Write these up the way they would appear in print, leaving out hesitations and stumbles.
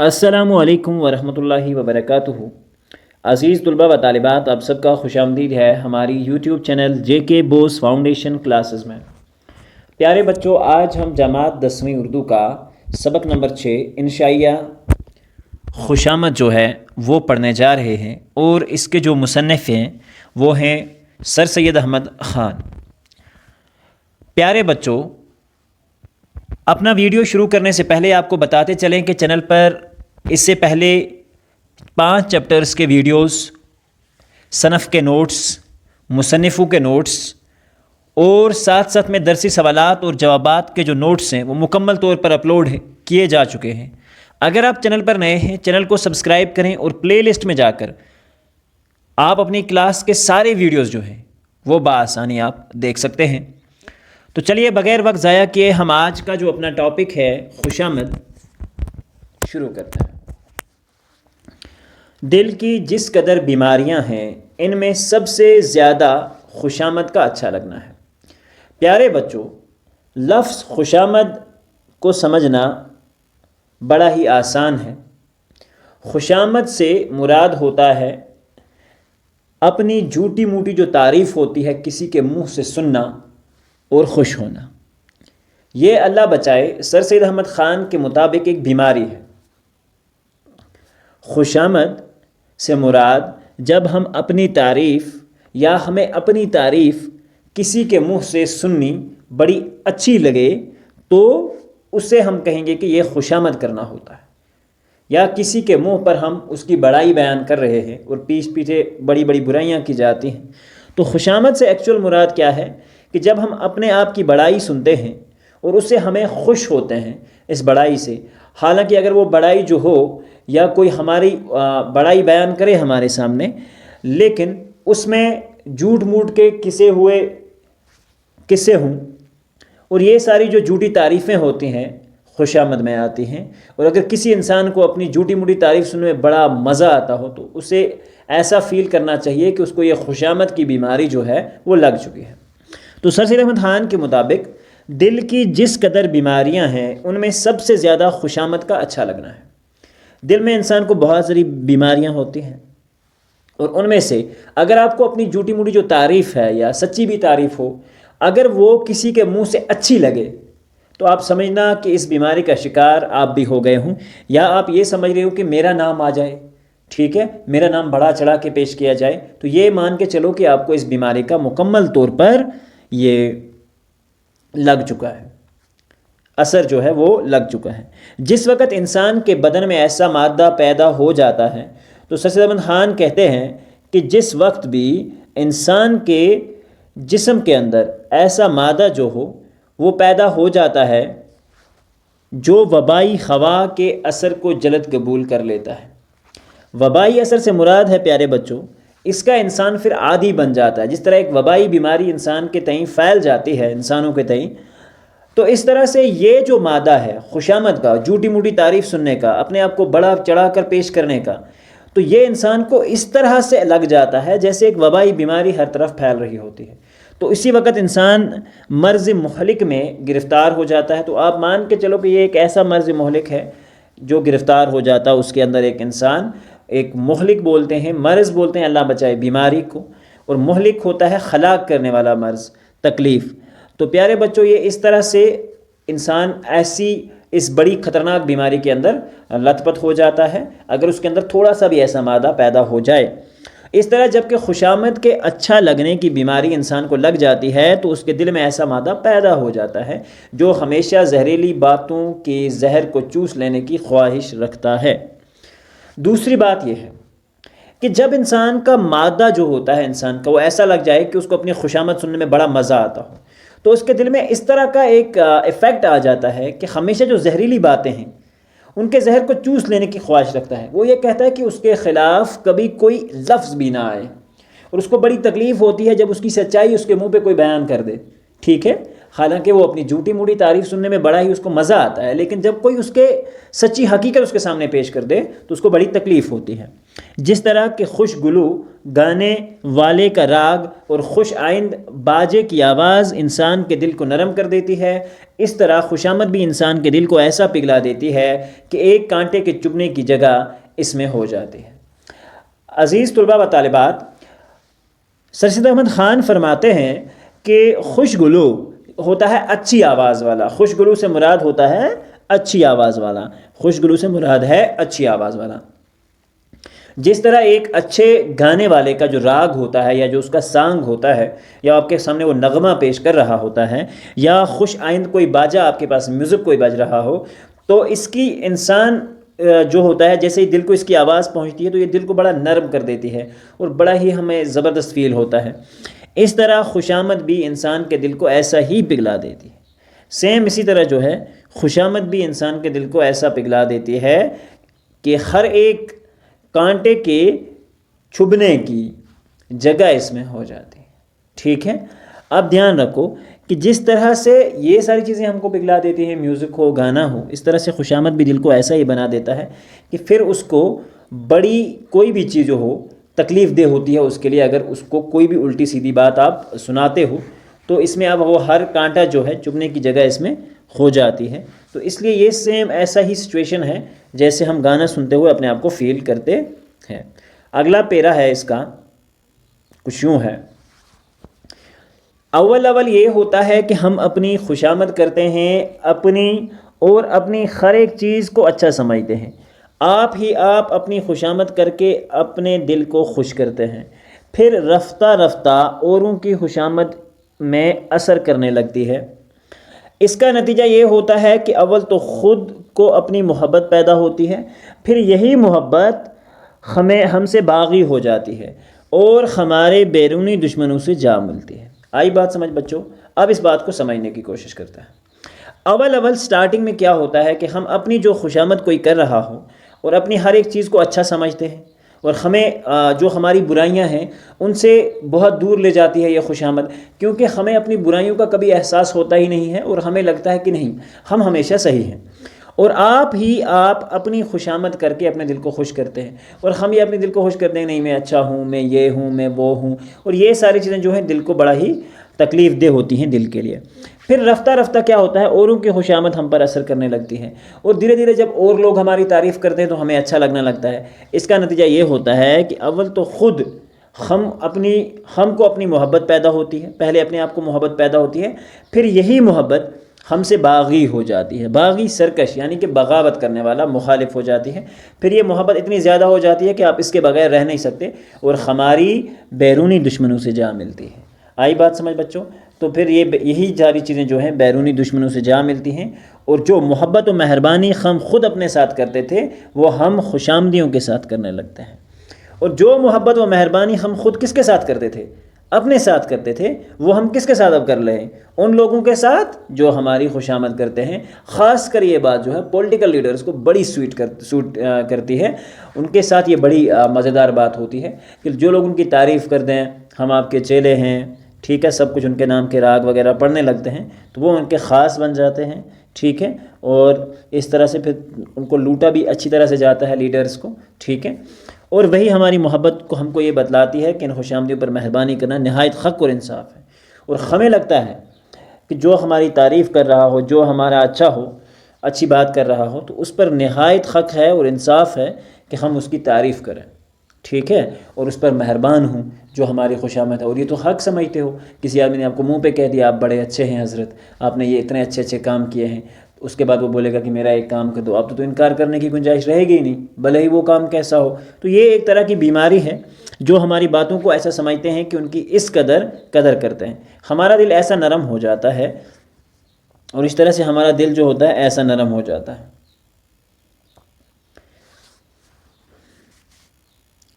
السلام علیکم ورحمۃ اللہ وبرکاتہ۔ عزیز طلباء و طالبات، آپ سب کا خوش آمدید ہے ہماری یوٹیوب چینل جے کے بوس فاؤنڈیشن کلاسز میں۔ پیارے بچوں، آج ہم جماعت 10ویں اردو کا سبق نمبر 6 انشائیہ خوشامد جو ہے وہ پڑھنے جا رہے ہیں، اور اس کے جو مصنف ہیں وہ ہیں سر سید احمد خان۔ پیارے بچوں، اپنا ویڈیو شروع کرنے سے پہلے آپ کو بتاتے چلیں کہ چینل پر اس سے پہلے 5 چیپٹرز کے ویڈیوز، صنف کے نوٹس، مصنفوں کے نوٹس اور ساتھ ساتھ میں درسی سوالات اور جوابات کے جو نوٹس ہیں وہ مکمل طور پر اپلوڈ کیے جا چکے ہیں۔ اگر آپ چینل پر نئے ہیں، چینل کو سبسکرائب کریں اور پلے لسٹ میں جا کر آپ اپنی کلاس کے سارے ویڈیوز جو ہیں وہ بآسانی آپ دیکھ سکتے ہیں۔ تو چلیے بغیر وقت ضائع کیے ہم آج کا جو اپنا ٹاپک ہے خوشامد شروع کرتے ہیں۔ دل کی جس قدر بیماریاں ہیں، ان میں سب سے زیادہ خوشامد کا اچھا لگنا ہے۔ پیارے بچوں، لفظ خوشامد کو سمجھنا بڑا ہی آسان ہے۔ خوشامد سے مراد ہوتا ہے اپنی جھوٹی موٹی جو تعریف ہوتی ہے کسی کے منہ سے سننا اور خوش ہونا۔ یہ اللہ بچائے سر سید احمد خان کے مطابق ایک بیماری ہے۔ خوشامد سے مراد جب ہم اپنی تعریف یا ہمیں اپنی تعریف کسی کے منہ سے سننی بڑی اچھی لگے تو اسے ہم کہیں گے کہ یہ خوشامد کرنا ہوتا ہے۔ یا کسی کے منہ پر ہم اس کی بڑائی بیان کر رہے ہیں اور پیچھے بڑی بڑی برائیاں کی جاتی ہیں، تو خوشامد سے ایکچول مراد کیا ہے کہ جب ہم اپنے آپ کی بڑائی سنتے ہیں اور اس سے ہمیں خوش ہوتے ہیں اس بڑائی سے، حالانکہ اگر وہ بڑائی جو ہو یا کوئی ہماری بڑائی بیان کرے ہمارے سامنے، لیکن اس میں جھوٹ موٹ کے کسے ہوئے قصے ہوں اور یہ ساری جو جھوٹی تعریفیں ہوتی ہیں خوشامد میں آتی ہیں، اور اگر کسی انسان کو اپنی جھوٹی موٹی تعریف سننے میں بڑا مزہ آتا ہو تو اسے ایسا فیل کرنا چاہیے کہ اس کو یہ خوشامد کی بیماری جو ہے وہ لگ چکی ہے۔ تو سر سید احمد خان کے مطابق دل کی جس قدر بیماریاں ہیں ان میں سب سے زیادہ خوشامد کا اچھا لگنا ہے۔ دل میں انسان کو بہت ساری بیماریاں ہوتی ہیں، اور ان میں سے اگر آپ کو اپنی جھوٹی موٹی جو تعریف ہے یا سچی بھی تعریف ہو، اگر وہ کسی کے منہ سے اچھی لگے تو آپ سمجھنا کہ اس بیماری کا شکار آپ بھی ہو گئے ہوں، یا آپ یہ سمجھ رہے ہو کہ میرا نام آ جائے، ٹھیک ہے، میرا نام بڑھا چڑھا کے پیش کیا جائے، تو یہ مان کے چلو کہ آپ کو اس بیماری کا مکمل طور پر یہ لگ چکا ہے، اثر جو ہے وہ لگ چکا ہے۔ جس وقت انسان کے بدن میں ایسا مادہ پیدا ہو جاتا ہے تو سر سید احمد خان کہتے ہیں کہ جس وقت بھی انسان کے جسم کے اندر ایسا مادہ جو ہو وہ پیدا ہو جاتا ہے جو وبائی ہوا کے اثر کو جلد قبول کر لیتا ہے۔ وبائی اثر سے مراد ہے پیارے بچوں، اس کا انسان پھر عادی بن جاتا ہے۔ جس طرح ایک وبائی بیماری انسان کے تئیں پھیل جاتی ہے، انسانوں کے تئیں، تو اس طرح سے یہ جو مادہ ہے خوشامد کا، جھوٹی موٹی تعریف سننے کا، اپنے آپ کو بڑا چڑھا کر پیش کرنے کا، تو یہ انسان کو اس طرح سے لگ جاتا ہے جیسے ایک وبائی بیماری ہر طرف پھیل رہی ہوتی ہے۔ تو اسی وقت انسان مرض مہلک میں گرفتار ہو جاتا ہے۔ تو آپ مان کے چلو کہ یہ ایک ایسا مرض مہلک ہے جو گرفتار ہو جاتا ہے، اس کے اندر ایک انسان، ایک مہلک بولتے ہیں، مرض بولتے ہیں اللہ بچائے بیماری کو، اور مہلک ہوتا ہے ہلاک کرنے والا مرض، تکلیف۔ تو پیارے بچوں، یہ اس طرح سے انسان ایسی اس بڑی خطرناک بیماری کے اندر لت پت ہو جاتا ہے اگر اس کے اندر تھوڑا سا بھی ایسا مادہ پیدا ہو جائے۔ اس طرح جب کہ خوشامد کے اچھا لگنے کی بیماری انسان کو لگ جاتی ہے تو اس کے دل میں ایسا مادہ پیدا ہو جاتا ہے جو ہمیشہ زہریلی باتوں کے زہر کو چوس لینے کی خواہش رکھتا ہے۔ دوسری بات یہ ہے کہ جب انسان کا مادہ جو ہوتا ہے انسان کا وہ ایسا لگ جائے کہ اس کو اپنی خوشامد سننے میں بڑا مزہ آتا ہو، تو اس کے دل میں اس طرح کا ایک ایفیکٹ آ جاتا ہے کہ ہمیشہ جو زہریلی باتیں ہیں ان کے زہر کو چوس لینے کی خواہش رکھتا ہے۔ وہ یہ کہتا ہے کہ اس کے خلاف کبھی کوئی لفظ بھی نہ آئے، اور اس کو بڑی تکلیف ہوتی ہے جب اس کی سچائی اس کے منہ پہ کوئی بیان کر دے، ٹھیک ہے، حالانکہ وہ اپنی جھوٹی موٹی تعریف سننے میں بڑا ہی اس کو مزہ آتا ہے، لیکن جب کوئی اس کے سچی حقیقت اس کے سامنے پیش کر دے تو اس کو بڑی تکلیف ہوتی ہے۔ جس طرح کہ خوش گلو گانے والے کا راگ اور خوش آئند باجے کی آواز انسان کے دل کو نرم کر دیتی ہے، اس طرح خوشامد بھی انسان کے دل کو ایسا پگھلا دیتی ہے کہ ایک کانٹے کے چبھنے کی جگہ اس میں ہو جاتی ہے۔ عزیز طلباء و طالبات، سر سید احمد خان فرماتے ہیں کہ خوش گلو ہوتا ہے اچھی آواز والا۔ خوش گلو سے مراد ہوتا ہے اچھی آواز والا، خوش گلو سے مراد ہے اچھی آواز والا۔ جس طرح ایک اچھے گانے والے کا جو راگ ہوتا ہے یا جو اس کا سانگ ہوتا ہے یا آپ کے سامنے وہ نغمہ پیش کر رہا ہوتا ہے یا خوش آئند کوئی باجا آپ کے پاس میوزک کوئی بج رہا ہو، تو اس کی انسان جو ہوتا ہے جیسے ہی دل کو اس کی آواز پہنچتی ہے تو یہ دل کو بڑا نرم کر دیتی ہے اور بڑا ہی ہمیں زبردست فیل ہوتا ہے۔ اس طرح خوشامد بھی انسان کے دل کو ایسا ہی پگھلا دیتی ہے۔ سیم اسی طرح جو ہے خوشامد بھی انسان کے دل کو ایسا پگھلا دیتی ہے کہ ہر ایک کانٹے کے چھبنے کی جگہ اس میں ہو جاتی ہے۔ ٹھیک ہے، اب دھیان رکھو کہ جس طرح سے یہ ساری چیزیں ہم کو پگھلا دیتی ہیں، میوزک ہو گانا ہو، اس طرح سے خوشامد بھی دل کو ایسا ہی بنا دیتا ہے کہ پھر اس کو بڑی کوئی بھی چیز ہو تکلیف دہ ہوتی ہے اس کے لیے۔ اگر اس کو کوئی بھی الٹی سیدھی بات آپ سناتے ہو تو اس میں اب وہ ہر کانٹا جو ہے چبھنے کی جگہ اس میں ہو جاتی ہے۔ تو اس لیے یہ سیم ایسا ہی سچویشن ہے جیسے ہم گانا سنتے ہوئے اپنے آپ کو فیل کرتے ہیں۔ اگلا پیرا ہے اس کا کچھ یوں ہے، اول یہ ہوتا ہے کہ ہم اپنی خوشامد کرتے ہیں اپنی ہر ایک چیز کو اچھا سمجھتے ہیں۔ آپ اپنی خوشامد کر کے اپنے دل کو خوش کرتے ہیں، پھر رفتہ رفتہ اوروں کی خوشامد میں اثر کرنے لگتی ہے۔ اس کا نتیجہ یہ ہوتا ہے کہ اول تو خود کو اپنی محبت پیدا ہوتی ہے، پھر یہی محبت ہم سے باغی ہو جاتی ہے اور ہمارے بیرونی دشمنوں سے جا ملتی ہے۔ آئی بات سمجھ بچوں؟ اب اس بات کو سمجھنے کی کوشش کرتا ہے۔ اول سٹارٹنگ میں کیا ہوتا ہے کہ ہم اپنی جو خوشامد کوئی کر رہا ہو اور اپنی ہر ایک چیز کو اچھا سمجھتے ہیں، اور ہمیں جو ہماری برائیاں ہیں ان سے بہت دور لے جاتی ہے یہ خوشامد، کیونکہ ہمیں اپنی برائیوں کا کبھی احساس ہوتا ہی نہیں ہے اور ہمیں لگتا ہے کہ نہیں، ہم ہمیشہ صحیح ہیں۔ اور آپ اپنی خوشامد کر کے اپنے دل کو خوش کرتے ہیں، اور ہم یہ اپنے دل کو خوش کرتے ہیں نہیں میں اچھا ہوں، میں یہ ہوں، میں وہ ہوں، اور یہ ساری چیزیں جو ہیں دل کو بڑا ہی تکلیف دہ ہوتی ہیں دل کے لیے۔ پھر رفتہ رفتہ کیا ہوتا ہے، اوروں کی خوشامد ہم پر اثر کرنے لگتی ہے، اور دھیرے دھیرے جب اور لوگ ہماری تعریف کرتے ہیں تو ہمیں اچھا لگنے لگتا ہے۔ اس کا نتیجہ یہ ہوتا ہے کہ اول تو خود ہم کو اپنی محبت پیدا ہوتی ہے، پہلے اپنے آپ کو محبت پیدا ہوتی ہے، پھر یہی محبت ہم سے باغی ہو جاتی ہے۔ باغی سرکش یعنی کہ بغاوت کرنے والا، مخالف ہو جاتی ہے۔ پھر یہ محبت اتنی زیادہ ہو جاتی ہے کہ آپ اس کے بغیر رہ نہیں سکتے اور ہماری بیرونی دشمنوں سے جا ملتی ہے۔ آئی بات سمجھ بچوں؟ تو پھر یہی ساری چیزیں جو ہیں بیرونی دشمنوں سے جا ملتی ہیں، اور جو محبت و مہربانی ہم خود اپنے ساتھ کرتے تھے وہ ہم خوشامدیوں کے ساتھ کرنے لگتے ہیں، اور جو محبت و مہربانی ہم خود کس کے ساتھ کرتے تھے، اپنے ساتھ کرتے تھے، وہ ہم کس کے ساتھ اب کر رہے ہیں، ان لوگوں کے ساتھ جو ہماری خوشامد کرتے ہیں۔ خاص کر یہ بات جو ہے پولیٹیکل لیڈرز کو بڑی سوٹ کرتی ہے، ان کے ساتھ یہ بڑی مزیدار بات ہوتی ہے کہ جو لوگ ان کی تعریف کر دیں، ہم آپ کے چیلے ہیں، ٹھیک ہے، سب کچھ ان کے نام کے راگ وغیرہ پڑھنے لگتے ہیں تو وہ ان کے خاص بن جاتے ہیں، ٹھیک ہے، اور اس طرح سے پھر ان کو لوٹا بھی اچھی طرح سے جاتا ہے لیڈرز کو، ٹھیک ہے۔ اور وہی ہماری محبت کو ہم کو یہ بتلاتی ہے کہ ان خوشامدیوں پر مہربانی کرنا نہایت حق اور انصاف ہے، اور ہمیں لگتا ہے کہ جو ہماری تعریف کر رہا ہو، جو ہمارا اچھی بات کر رہا ہو، تو اس پر نہایت حق ہے اور انصاف ہے کہ ہم اس کی تعریف کریں، ٹھیک ہے، اور اس پر مہربان ہوں جو ہماری خوشامد ہے۔ اور یہ تو حق سمجھتے ہو، کسی آدمی نے آپ کو منہ پہ کہہ دیا آپ بڑے اچھے ہیں حضرت، آپ نے یہ اتنے اچھے کام کیے ہیں، اس کے بعد وہ بولے گا کہ میرا ایک کام کر دو، اب تو انکار کرنے کی گنجائش رہے گی ہی نہیں، بھلے ہی وہ کام کیسا ہو۔ تو یہ ایک طرح کی بیماری ہے، جو ہماری باتوں کو ایسا سمجھتے ہیں کہ ان کی اس قدر کرتے ہیں۔ ہمارا دل ایسا نرم ہو جاتا ہے، اور اس طرح سے ہمارا دل جو ہوتا ہے ایسا نرم ہو جاتا ہے۔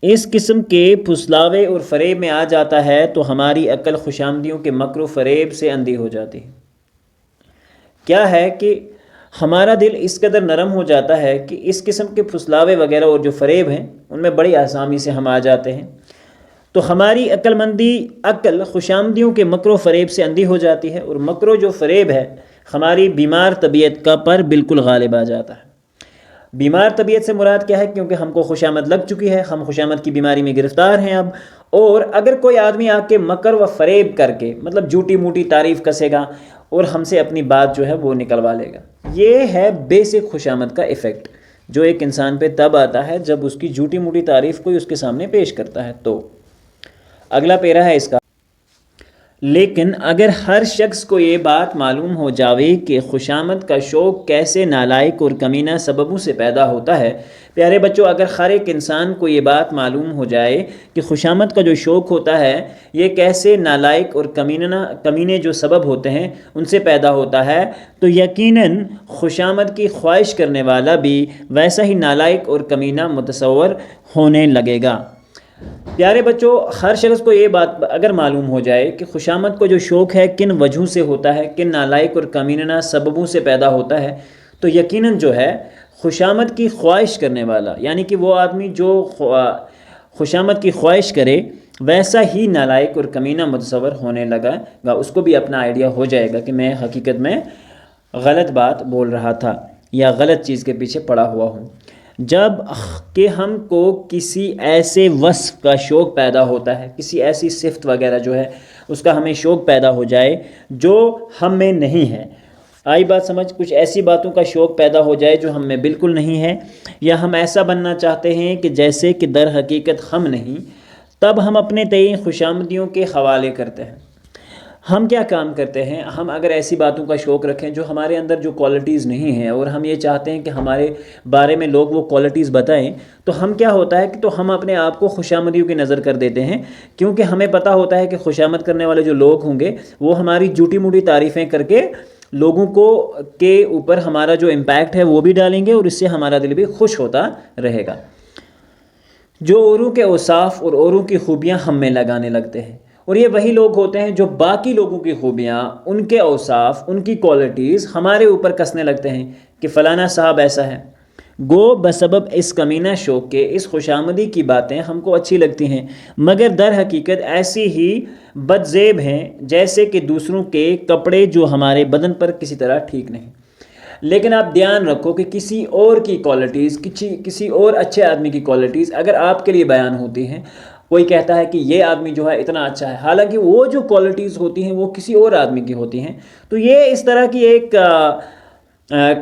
اس قسم کے پھسلاوے اور فریب میں آ جاتا ہے تو ہماری عقل خوشامدیوں کے مکر و فریب سے اندھی ہو جاتی ہے۔ کیا ہے کہ ہمارا دل اس قدر نرم ہو جاتا ہے کہ اس قسم کے پھسلاوے وغیرہ اور جو فریب ہیں ان میں بڑی آسانی سے ہم آ جاتے ہیں۔ تو ہماری عقل مندی عقل خوشامدیوں کے مکر و فریب سے اندھی ہو جاتی ہے، اور مکر و جو فریب ہے ہماری بیمار طبیعت کا پر بالکل غالب آ جاتا ہے۔ بیمار طبیعت سے مراد کیا ہے؟ کیونکہ ہم کو خوشامد لگ چکی ہے، ہم خوشامد کی بیماری میں گرفتار ہیں اب، اور اگر کوئی آدمی آ کے مکر و فریب کر کے مطلب جھوٹی موٹی تعریف کسے گا اور ہم سے اپنی بات جو ہے وہ نکلوا لے گا، یہ ہے بیسک خوشامد کا ایفیکٹ جو ایک انسان پہ تب آتا ہے جب اس کی جھوٹی موٹی تعریف کوئی اس کے سامنے پیش کرتا ہے۔ تو اگلا پیرا ہے اس کا، لیکن اگر ہر شخص کو یہ بات معلوم ہو جاوے کہ خوشامد کا شوق کیسے نالائق اور کمینہ سببوں سے پیدا ہوتا ہے، پیارے بچوں اگر ہر ایک انسان کو یہ بات معلوم ہو جائے کہ خوشامد کا جو شوق ہوتا ہے یہ کیسے نالائق اور کمینے جو سبب ہوتے ہیں ان سے پیدا ہوتا ہے، تو یقیناً خوشامد کی خواہش کرنے والا بھی ویسا ہی نالائق اور کمینہ متصور ہونے لگے گا۔ پیارے بچوں ہر شخص کو یہ بات اگر معلوم ہو جائے کہ خوشامد کو جو شوق ہے کن وجہوں سے ہوتا ہے، کن نالائق اور کمینہ سببوں سے پیدا ہوتا ہے، تو یقیناً جو ہے خوشامد کی خواہش کرنے والا یعنی کہ وہ آدمی جو خوشامد کی خواہش کرے ویسا ہی نالائق اور کمینہ متصور ہونے لگا گا، اس کو بھی اپنا آئیڈیا ہو جائے گا کہ میں حقیقت میں غلط بات بول رہا تھا یا غلط چیز کے پیچھے پڑا ہوا ہوں۔ جب کہ ہم کو کسی ایسے وصف کا شوق پیدا ہوتا ہے، کسی ایسی صفت وغیرہ جو ہے اس کا ہمیں شوق پیدا ہو جائے جو ہم میں نہیں ہے، آئی بات سمجھ، کچھ ایسی باتوں کا شوق پیدا ہو جائے جو ہم میں بالکل نہیں ہے، یا ہم ایسا بننا چاہتے ہیں کہ جیسے کہ در حقیقت ہم نہیں، تب ہم اپنے تئیں خوشامدیوں کے حوالے کرتے ہیں۔ ہم کیا کام کرتے ہیں؟ ہم اگر ایسی باتوں کا شوق رکھیں جو ہمارے اندر جو کوالٹیز نہیں ہیں اور ہم یہ چاہتے ہیں کہ ہمارے بارے میں لوگ وہ کوالٹیز بتائیں، تو ہم کیا ہوتا ہے کہ تو ہم اپنے آپ کو خوشامدیوں کی نظر کر دیتے ہیں، کیونکہ ہمیں پتہ ہوتا ہے کہ خوشامد کرنے والے جو لوگ ہوں گے وہ ہماری جھوٹی موٹی تعریفیں کر کے لوگوں کو کے اوپر ہمارا جو امپیکٹ ہے وہ بھی ڈالیں گے، اور اس سے ہمارا دل بھی خوش ہوتا رہے گا۔ جو اوروں کے اوصاف اور اوروں کی خوبیاں ہم میں لگانے لگتے ہیں، اور یہ وہی لوگ ہوتے ہیں جو باقی لوگوں کی خوبیاں، ان کے اوصاف، ان کی کوالٹیز ہمارے اوپر کسنے لگتے ہیں کہ فلانا صاحب ایسا ہے۔ گو بسبب اس کمینہ شوق کے اس خوشامدی کی باتیں ہم کو اچھی لگتی ہیں، مگر در حقیقت ایسی ہی بدزیب ہیں جیسے کہ دوسروں کے کپڑے جو ہمارے بدن پر کسی طرح ٹھیک نہیں۔ لیکن آپ دھیان رکھو کہ کسی اور کی کوالٹیز، کسی اور اچھے آدمی کی کوالٹیز اگر آپ کے لیے بیان ہوتی ہیں، کوئی کہتا ہے کہ یہ آدمی جو ہے اتنا اچھا ہے، حالانکہ وہ جو کوالٹیز ہوتی ہیں وہ کسی اور آدمی کی ہوتی ہیں، تو یہ اس طرح کی ایک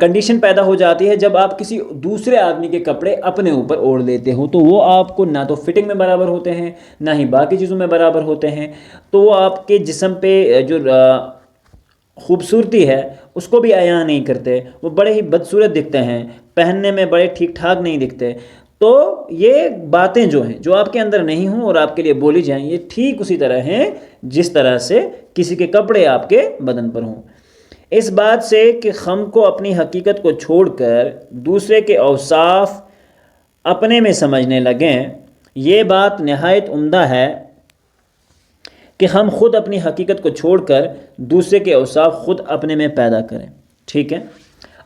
کنڈیشن پیدا ہو جاتی ہے جب آپ کسی دوسرے آدمی کے کپڑے اپنے اوپر اوڑھ لیتے ہو، تو وہ آپ کو نہ تو فٹنگ میں برابر ہوتے ہیں نہ ہی باقی چیزوں میں برابر ہوتے ہیں، تو وہ آپ کے جسم پہ جو خوبصورتی ہے اس کو بھی عیاں نہیں کرتے، وہ بڑے ہی بدصورت دکھتے ہیں، پہننے میں بڑے ٹھیک ٹھاک نہیں دکھتے۔ تو یہ باتیں جو ہیں جو آپ کے اندر نہیں ہوں اور آپ کے لیے بولی جائیں، یہ ٹھیک اسی طرح ہیں جس طرح سے کسی کے کپڑے آپ کے بدن پر ہوں۔ اس بات سے کہ ہم کو اپنی حقیقت کو چھوڑ کر دوسرے کے اوصاف اپنے میں سمجھنے لگیں، یہ بات نہایت عمدہ ہے کہ ہم خود اپنی حقیقت کو چھوڑ کر دوسرے کے اوصاف خود اپنے میں پیدا کریں۔ ٹھیک ہے،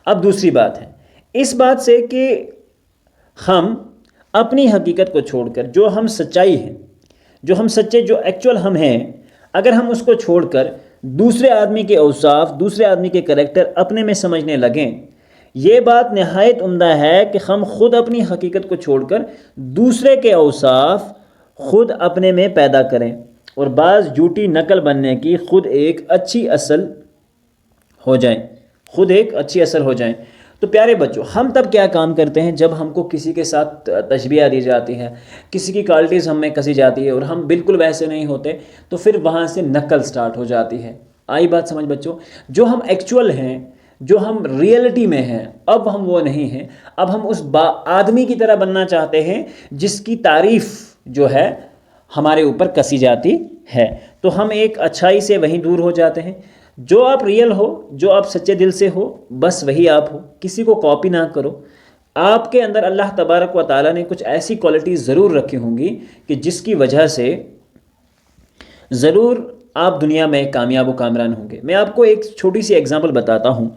اب دوسری بات ہے اس بات سے کہ ہم اپنی حقیقت کو چھوڑ کر جو ہم سچائی ہیں، جو ہم سچے، جو ایکچول ہم ہیں، اگر ہم اس کو چھوڑ کر دوسرے آدمی کے اوصاف، دوسرے آدمی کے کریکٹر اپنے میں سمجھنے لگیں، یہ بات نہایت عمدہ ہے کہ ہم خود اپنی حقیقت کو چھوڑ کر دوسرے کے اوصاف خود اپنے میں پیدا کریں، اور بعض جھوٹی نقل بننے کی خود ایک اچھی اصل ہو جائیں، خود ایک اچھی اصل ہو جائیں۔ تو پیارے بچوں ہم تب کیا کام کرتے ہیں جب ہم کو کسی کے ساتھ تشبیہ دی جاتی ہے، کسی کی کوالٹیز ہم میں کسی جاتی ہے اور ہم بالکل ویسے نہیں ہوتے، تو پھر وہاں سے نقل سٹارٹ ہو جاتی ہے۔ آئی بات سمجھ بچوں؟ جو ہم ایکچول ہیں، جو ہم ریئلٹی میں ہیں، اب ہم وہ نہیں ہیں، اب ہم اس آدمی کی طرح بننا چاہتے ہیں جس کی تعریف جو ہے ہمارے اوپر کسی جاتی ہے، تو ہم ایک اچھائی سے وہیں دور ہو جاتے ہیں۔ جو آپ ریئل ہو، جو آپ سچے دل سے ہو، بس وہی آپ ہو، کسی کو کاپی نہ کرو۔ آپ کے اندر اللہ تبارک و تعالیٰ نے کچھ ایسی کوالٹیز ضرور رکھی ہوں گی کہ جس کی وجہ سے ضرور آپ دنیا میں کامیاب و کامران ہوں گے۔ میں آپ کو ایک چھوٹی سی ایگزامپل بتاتا ہوں۔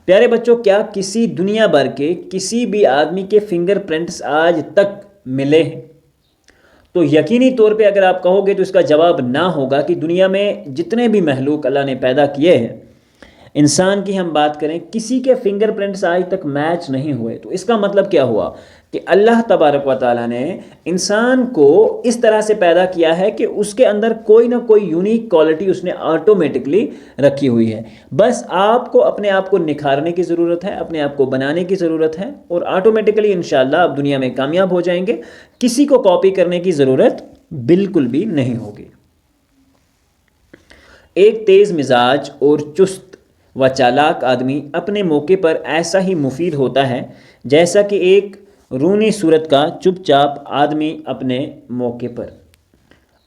پیارے بچوں کیا کسی دنیا بھر کے کسی بھی آدمی کے فنگر پرنٹس آج تک ملے ہیں؟ تو یقینی طور پہ اگر آپ کہو گے تو اس کا جواب نہ ہوگا کہ دنیا میں جتنے بھی مخلوق اللہ نے پیدا کیے ہیں، انسان کی ہم بات کریں، کسی کے فنگر پرنٹس آج تک میچ نہیں ہوئے۔ تو اس کا مطلب کیا ہوا کہ اللہ تبارک و تعالیٰ نے انسان کو اس طرح سے پیدا کیا ہے کہ اس کے اندر کوئی نہ کوئی یونیک کوالٹی اس نے آٹومیٹکلی رکھی ہوئی ہے۔ بس آپ کو اپنے آپ کو نکھارنے کی ضرورت ہے، اپنے آپ کو بنانے کی ضرورت ہے، اور آٹومیٹکلی انشاءاللہ آپ دنیا میں کامیاب ہو جائیں گے۔ کسی کو کاپی کرنے کی ضرورت بالکل بھی نہیں ہوگی۔ ایک تیز مزاج اور چست و چالاک آدمی اپنے موقع پر ایسا ہی مفید ہوتا ہے جیسا کہ ایک رونی صورت کا چپ چاپ آدمی اپنے موقع پر۔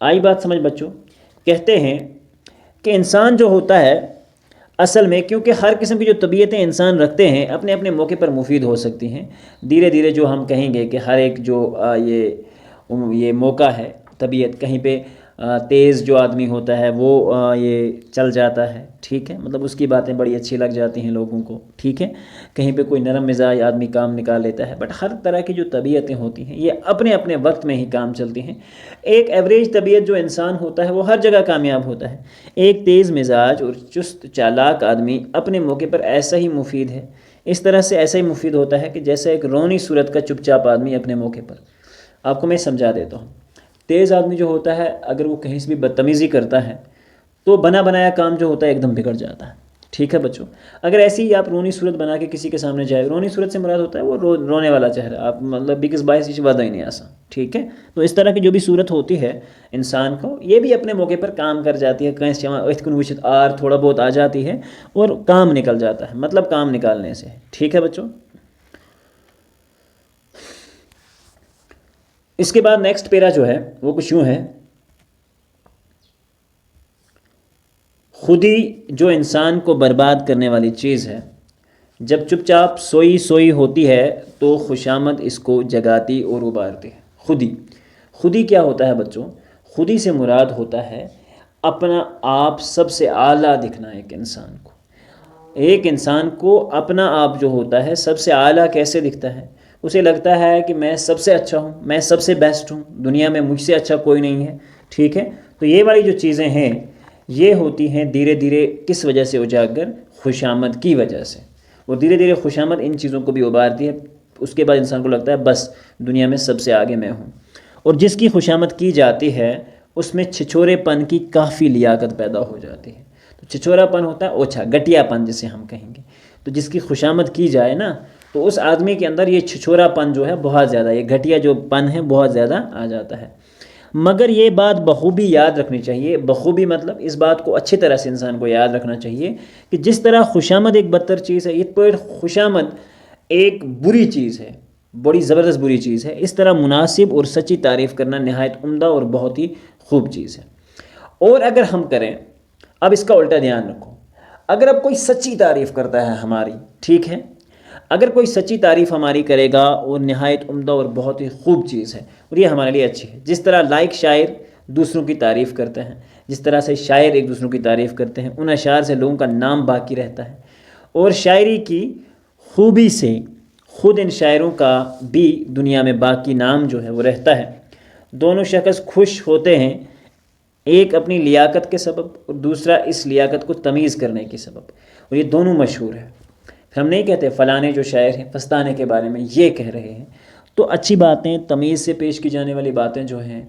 آئی بات سمجھ بچوں؟ کہتے ہیں کہ انسان جو ہوتا ہے اصل میں، کیونکہ ہر قسم کی جو طبیعتیں انسان رکھتے ہیں اپنے اپنے موقع پر مفید ہو سکتی ہیں۔ دھیرے دھیرے جو ہم کہیں گے کہ ہر ایک جو یہ موقع ہے، طبیعت کہیں پہ تیز جو آدمی ہوتا ہے وہ یہ چل جاتا ہے، ٹھیک ہے، مطلب اس کی باتیں بڑی اچھی لگ جاتی ہیں لوگوں کو، ٹھیک ہے، کہیں پہ کوئی نرم مزاج آدمی کام نکال لیتا ہے، بٹ ہر طرح کی جو طبیعتیں ہوتی ہیں یہ اپنے اپنے وقت میں ہی کام چلتی ہیں۔ ایک ایوریج طبیعت جو انسان ہوتا ہے وہ ہر جگہ کامیاب ہوتا ہے۔ ایک تیز مزاج اور چست چالاک آدمی اپنے موقع پر ایسا ہی مفید ہے، اس طرح سے ایسا ہی مفید ہوتا ہے کہ جیسا ایک رونی صورت کا چپ چاپ آدمی اپنے موقع پر۔ آپ کو میں سمجھا دیتا ہوں۔ تیز آدمی جو ہوتا ہے اگر وہ کہیں سے بھی بدتمیزی کرتا ہے تو بنا بنایا کام جو ہوتا ہے ایک دم بگڑ جاتا ہے، ٹھیک ہے بچوں۔ اگر ایسی ہی آپ رونی صورت بنا کے کسی کے سامنے جائے، رونی صورت سے مراد ہوتا ہے وہ رونے والا چہرہ، آپ مطلب بکس باعث اس وعدہ ہی نہیں آسا، ٹھیک ہے۔ تو اس طرح کی جو بھی صورت ہوتی ہے انسان کو، یہ بھی اپنے موقع پر کام کر جاتی ہے، کہیں سے وچت آر تھوڑا بہت آ جاتی ہے اور کام نکل جاتا ہے، مطلب کام نکالنے سے، ٹھیک ہے بچوں۔ اس کے بعد نیکسٹ پیرا جو ہے وہ کچھ یوں ہے: خودی جو انسان کو برباد کرنے والی چیز ہے، جب چپ چاپ سوئی سوئی ہوتی ہے تو خوشامد اس کو جگاتی اور ابارتی ہے۔ خودی کیا ہوتا ہے بچوں؟ خودی سے مراد ہوتا ہے اپنا آپ سب سے اعلیٰ دکھنا۔ ایک انسان کو اپنا آپ جو ہوتا ہے سب سے اعلیٰ کیسے دکھتا ہے؟ اسے لگتا ہے کہ میں سب سے اچھا ہوں، میں سب سے بیسٹ ہوں، دنیا میں مجھ سے اچھا کوئی نہیں ہے، ٹھیک ہے۔ تو یہ والی جو چیزیں ہیں یہ ہوتی ہیں دھیرے دھیرے کس وجہ سے اجاگر؟ خوشامد کی وجہ سے، اور دھیرے دھیرے خوشامد ان چیزوں کو بھی ابارتی ہے۔ اس کے بعد انسان کو لگتا ہے بس دنیا میں سب سے آگے میں ہوں، اور جس کی خوشامد کی جاتی ہے اس میں چھچورے پن کی کافی لیاقت پیدا ہو جاتی ہے۔ تو چھچورا پن ہوتا ہے اوچھا، گٹیا پن جسے ہم کہیں گے۔ تو جس کی خوشامد کی جائے نا تو اس آدمی کے اندر یہ چھچورا پن جو ہے بہت زیادہ، یہ گھٹیا جو پن ہے بہت زیادہ آ جاتا ہے۔ مگر یہ بات بخوبی یاد رکھنی چاہیے، بخوبی مطلب اس بات کو اچھی طرح سے انسان کو یاد رکھنا چاہیے کہ جس طرح خوشامد ایک بدتر چیز ہے، یہ پر خوشامد ایک بری چیز ہے، بڑی زبردست بری چیز ہے، اس طرح مناسب اور سچی تعریف کرنا نہایت عمدہ اور بہت ہی خوب چیز ہے۔ اور اگر ہم کریں، اب اس کا الٹا دھیان رکھو، اگر اب کوئی سچی تعریف کرتا ہے ہماری، ٹھیک ہے، اگر کوئی سچی تعریف ہماری کرے گا اور نہایت عمدہ اور بہت ہی خوب چیز ہے اور یہ ہمارے لیے اچھی ہے، جس طرح لائق شاعر دوسروں کی تعریف کرتے ہیں، جس طرح سے شاعر ایک دوسروں کی تعریف کرتے ہیں، ان اشعار سے لوگوں کا نام باقی رہتا ہے، اور شاعری کی خوبی سے خود ان شاعروں کا بھی دنیا میں باقی نام جو ہے وہ رہتا ہے۔ دونوں شخص خوش ہوتے ہیں، ایک اپنی لیاقت کے سبب اور دوسرا اس لیاقت کو تمیز کرنے کے سبب، اور یہ دونوں مشہور ہیں۔ پھر ہم نہیں کہتے فلانے جو شاعر ہیں پستانے کے بارے میں یہ کہہ رہے ہیں، تو اچھی باتیں، تمیز سے پیش کی جانے والی باتیں جو ہیں،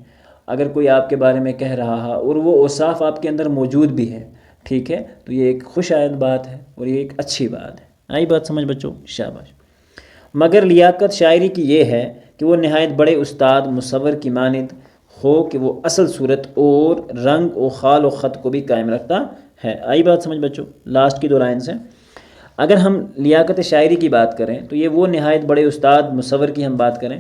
اگر کوئی آپ کے بارے میں کہہ رہا ہے اور وہ اوصاف آپ کے اندر موجود بھی ہے، ٹھیک ہے، تو یہ ایک خوش آئند بات ہے اور یہ ایک اچھی بات ہے۔ آئی بات سمجھ بچوں؟ شاباش۔ مگر لیاقت شاعری کی یہ ہے کہ وہ نہایت بڑے استاد مصور کی مانند ہو کہ وہ اصل صورت اور رنگ و خال و خط کو بھی قائم رکھتا ہے۔ آئی بات سمجھ بچوں؟ لاسٹ کی 2 لائنز ہیں۔ اگر ہم لیاقت شاعری کی بات کریں تو یہ وہ نہایت بڑے استاد مصور کی ہم بات کریں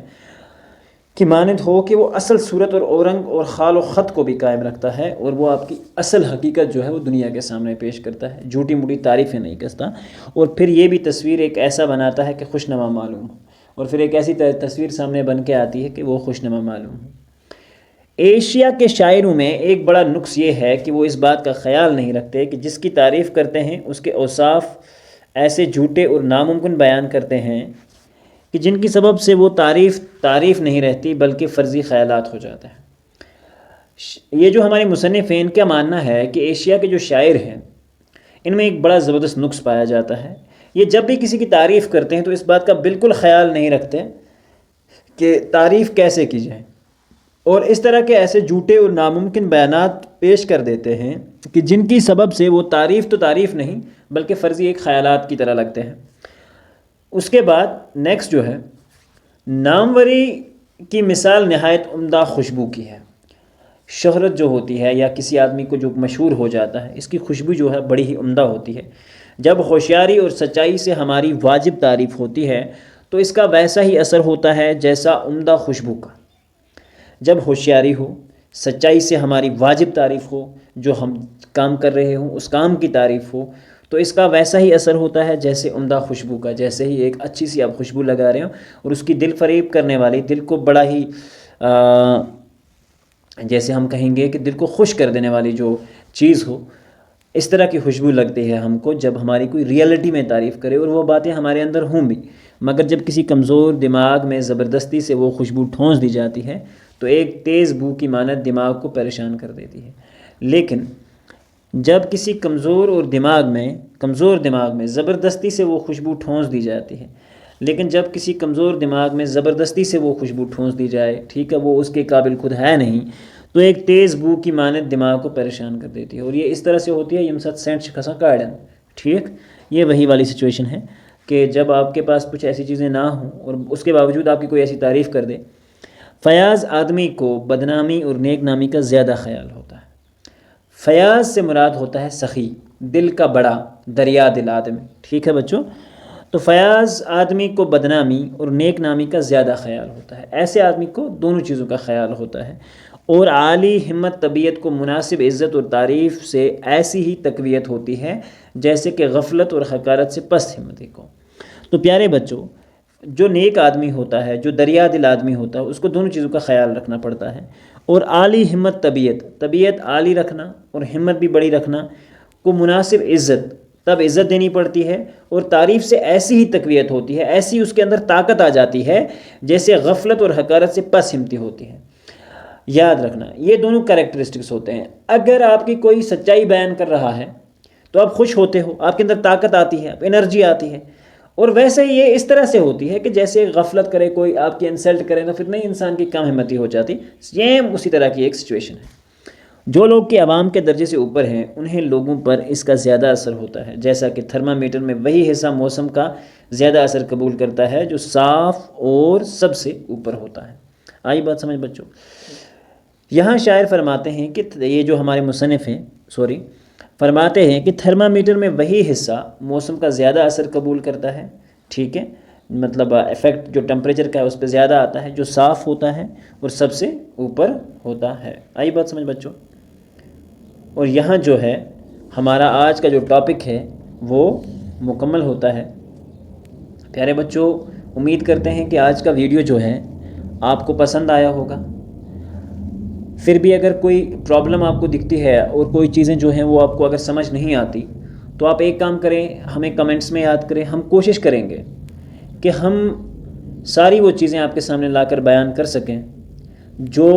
کہ مانند ہو کہ وہ اصل صورت اور رنگ اور خال و خط کو بھی قائم رکھتا ہے، اور وہ آپ کی اصل حقیقت جو ہے وہ دنیا کے سامنے پیش کرتا ہے، جھوٹی موٹی تعریفیں نہیں کرتا، اور پھر یہ بھی تصویر ایک ایسا بناتا ہے کہ خوشنما معلوم ہو، اور پھر ایک ایسی تصویر سامنے بن کے آتی ہے کہ وہ خوشنما معلوم ہو۔ ایشیا کے شاعروں میں ایک بڑا نقص یہ ہے کہ وہ اس بات کا خیال نہیں رکھتے کہ جس کی تعریف کرتے ہیں اس کے اوصاف ایسے جھوٹے اور ناممکن بیان کرتے ہیں کہ جن کی سبب سے وہ تعریف نہیں رہتی بلکہ فرضی خیالات ہو جاتا ہے۔ یہ جو ہمارے مصنف ہیں ان کا ماننا ہے کہ ایشیا کے جو شاعر ہیں ان میں ایک بڑا زبردست نقص پایا جاتا ہے. یہ جب بھی کسی کی تعریف کرتے ہیں تو اس بات کا بالکل خیال نہیں رکھتے کہ تعریف کیسے کی جائے، اور اس طرح کے ایسے جھوٹے اور ناممکن بیانات پیش کر دیتے ہیں کہ جن کی سبب سے وہ تعریف تو تعریف نہیں بلکہ فرضی ایک خیالات کی طرح لگتے ہیں. اس کے بعد نیکسٹ جو ہے، ناموری کی مثال نہایت عمدہ خوشبو کی ہے. شہرت جو ہوتی ہے یا کسی آدمی کو جو مشہور ہو جاتا ہے، اس کی خوشبو جو ہے بڑی ہی عمدہ ہوتی ہے. جب ہوشیاری اور سچائی سے ہماری واجب تعریف ہوتی ہے تو اس کا ویسا ہی اثر ہوتا ہے جیسا عمدہ خوشبو کا. جب ہوشیاری ہو، سچائی سے ہماری واجب تعریف ہو، جو ہم کام کر رہے ہوں اس کام کی تعریف ہو، تو اس کا ویسا ہی اثر ہوتا ہے جیسے عمدہ خوشبو کا. جیسے ہی ایک اچھی سی آپ خوشبو لگا رہے ہوں اور اس کی دل فریب کرنے والی، دل کو بڑا ہی جیسے ہم کہیں گے کہ دل کو خوش کر دینے والی جو چیز ہو، اس طرح کی خوشبو لگتی ہے ہم کو جب ہماری کوئی ریئلٹی میں تعریف کرے اور وہ باتیں ہمارے اندر ہوں بھی. مگر جب کسی کمزور دماغ میں زبردستی سے وہ خوشبو ٹھونس دی جاتی ہے تو ایک تیز بو کی مانند دماغ کو پریشان کر دیتی ہے. لیکن جب کسی کمزور دماغ میں زبردستی سے وہ خوشبو ٹھونس دی جاتی ہے، لیکن جب کسی کمزور دماغ میں زبردستی سے وہ خوشبو ٹھونس دی جائے، ٹھیک ہے، وہ اس کے قابل خود ہے نہیں، تو ایک تیز بو کی مانند دماغ کو پریشان کر دیتی ہے. اور یہ اس طرح سے ہوتی ہے یم ساتھ سینٹ کھسا کاڑن. ٹھیک، یہ وہی والی سچویشن ہے کہ جب آپ کے پاس کچھ ایسی چیزیں نہ ہوں اور اس کے باوجود آپ کی کوئی ایسی تعریف کر دے. فیاض آدمی کو بدنامی اور نیک نامی کا زیادہ خیال ہوتا ہے. فیاض سے مراد ہوتا ہے سخی، دل کا بڑا، دریا دل آدمی. ٹھیک ہے بچوں، تو فیاض آدمی کو بدنامی اور نیک نامی کا زیادہ خیال ہوتا ہے. ایسے آدمی کو دونوں چیزوں کا خیال ہوتا ہے. اور عالی ہمت طبیعت کو مناسب عزت اور تعریف سے ایسی ہی تقویت ہوتی ہے جیسے کہ غفلت اور حقارت سے پست ہمتی کو. تو پیارے بچوں، جو نیک آدمی ہوتا ہے، جو دریا دل آدمی ہوتا ہے، اس کو دونوں چیزوں کا خیال رکھنا پڑتا ہے. اور عالی ہمت طبیعت عالی رکھنا اور ہمت بھی بڑی رکھنا کو مناسب عزت، تب عزت دینی پڑتی ہے اور تعریف سے ایسی ہی تقویت ہوتی ہے، ایسی اس کے اندر طاقت آ جاتی ہے جیسے غفلت اور حقارت سے پس ہمتی ہوتی ہے. یاد رکھنا یہ دونوں کریکٹرسٹکس ہوتے ہیں. اگر آپ کی کوئی سچائی بیان کر رہا ہے تو آپ خوش ہوتے ہو، آپ کے اندر طاقت آتی ہے، انرجی آتی ہے. اور ویسے ہی یہ اس طرح سے ہوتی ہے کہ جیسے غفلت کرے کوئی، آپ کی انسلٹ کرے تو پھر نہیں، انسان کی کم ہمتی ہو جاتی. سیم اسی طرح کی ایک سچویشن ہے. جو لوگ کہ عوام کے درجے سے اوپر ہیں انہیں لوگوں پر اس کا زیادہ اثر ہوتا ہے، جیسا کہ تھرمامیٹر میں وہی حصہ موسم کا زیادہ اثر قبول کرتا ہے جو صاف اور سب سے اوپر ہوتا ہے. آئی بات سمجھ بچوں؟ یہاں شاعر فرماتے ہیں کہ یہ جو ہمارے مصنف ہیں فرماتے ہیں کہ تھرمامیٹر میں وہی حصہ موسم کا زیادہ اثر قبول کرتا ہے. ٹھیک ہے، مطلب افیکٹ جو ٹمپریچر کا ہے اس پہ زیادہ آتا ہے، جو صاف ہوتا ہے اور سب سے اوپر ہوتا ہے. آئی بات سمجھ بچوں؟ اور یہاں جو ہے ہمارا آج کا جو ٹاپک ہے وہ مکمل ہوتا ہے. پیارے بچوں، امید کرتے ہیں کہ آج کا ویڈیو جو ہے آپ کو پسند آیا ہوگا. پھر بھی اگر کوئی پرابلم آپ کو دکھتی ہے اور کوئی چیزیں جو ہیں وہ آپ کو اگر سمجھ نہیں آتی تو آپ ایک کام کریں، ہمیں کمنٹس میں یاد کریں. ہم کوشش کریں گے کہ ہم ساری وہ چیزیں آپ کے سامنے لا کر بیان کر سکیں جو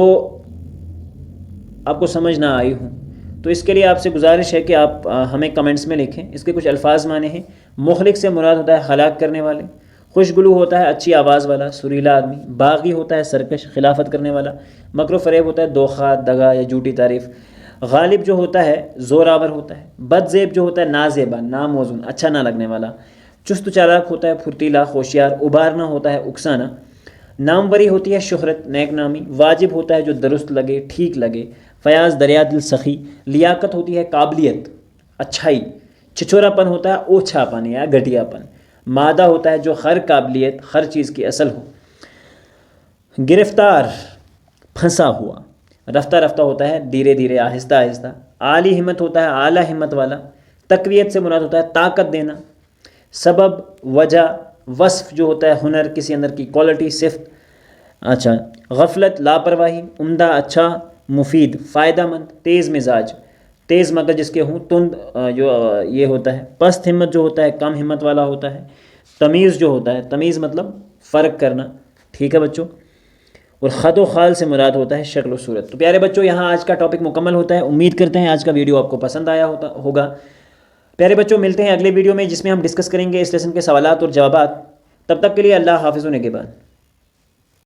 آپ کو سمجھ نہ آئی ہوں. تو اس کے لیے آپ سے گزارش ہے کہ آپ ہمیں کمنٹس میں لکھیں. اس کے کچھ الفاظ معنی ہیں. مخلق سے مراد ہوتا ہے ہلاک کرنے والے، خوشگلو ہوتا ہے اچھی آواز والا سریلا آدمی، باغی ہوتا ہے سرکش خلافت کرنے والا، مکر و فریب ہوتا ہے دھوکہ دغا یا جھوٹی تعریف، غالب جو ہوتا ہے زوراور ہوتا ہے، بدزیب جو ہوتا ہے نازیبا ناموزون اچھا نہ لگنے والا، چست چالاک ہوتا ہے پھرتیلا ہوشیار، ابھارنا ہوتا ہے اکسانا، ناموری ہوتی ہے شہرت نیک نامی، واجب ہوتا ہے جو درست لگے ٹھیک لگے، فیاض دریا دل سخی، لیاقت ہوتی ہے قابلیت اچھائی، چھچورا پن ہوتا ہے اوچھا پن یا گھٹیا پن، مادہ ہوتا ہے جو ہر قابلیت ہر چیز کی اصل ہو، گرفتار پھنسا ہوا، رفتہ رفتہ ہوتا ہے دھیرے دھیرے آہستہ آہستہ، عالی ہمت ہوتا ہے اعلیٰ ہمت والا، تقویت سے مراد ہوتا ہے طاقت دینا، سبب وجہ وصف جو ہوتا ہے ہنر کسی اندر کی کوالٹی صفت، اچھا، غفلت لاپرواہی، عمدہ اچھا، مفید فائدہ مند، تیز مزاج تیز مغز جس کے ہوں، تند جو یہ ہوتا ہے، پست ہمت جو ہوتا ہے کم ہمت والا ہوتا ہے، تمیز جو ہوتا ہے، تمیز مطلب فرق کرنا. ٹھیک ہے بچوں؟ اور خط و خال سے مراد ہوتا ہے شکل و صورت۔ تو پیارے بچوں، یہاں آج کا ٹاپک مکمل ہوتا ہے۔ امید کرتے ہیں آج کا ویڈیو آپ کو پسند آیا ہوگا۔ پیارے بچوں، ملتے ہیں اگلے ویڈیو میں، جس میں ہم ڈسکس کریں گے اس لیسن کے سوالات اور جوابات۔ تب تک کے لیے اللہ حافظ و نگہبان۔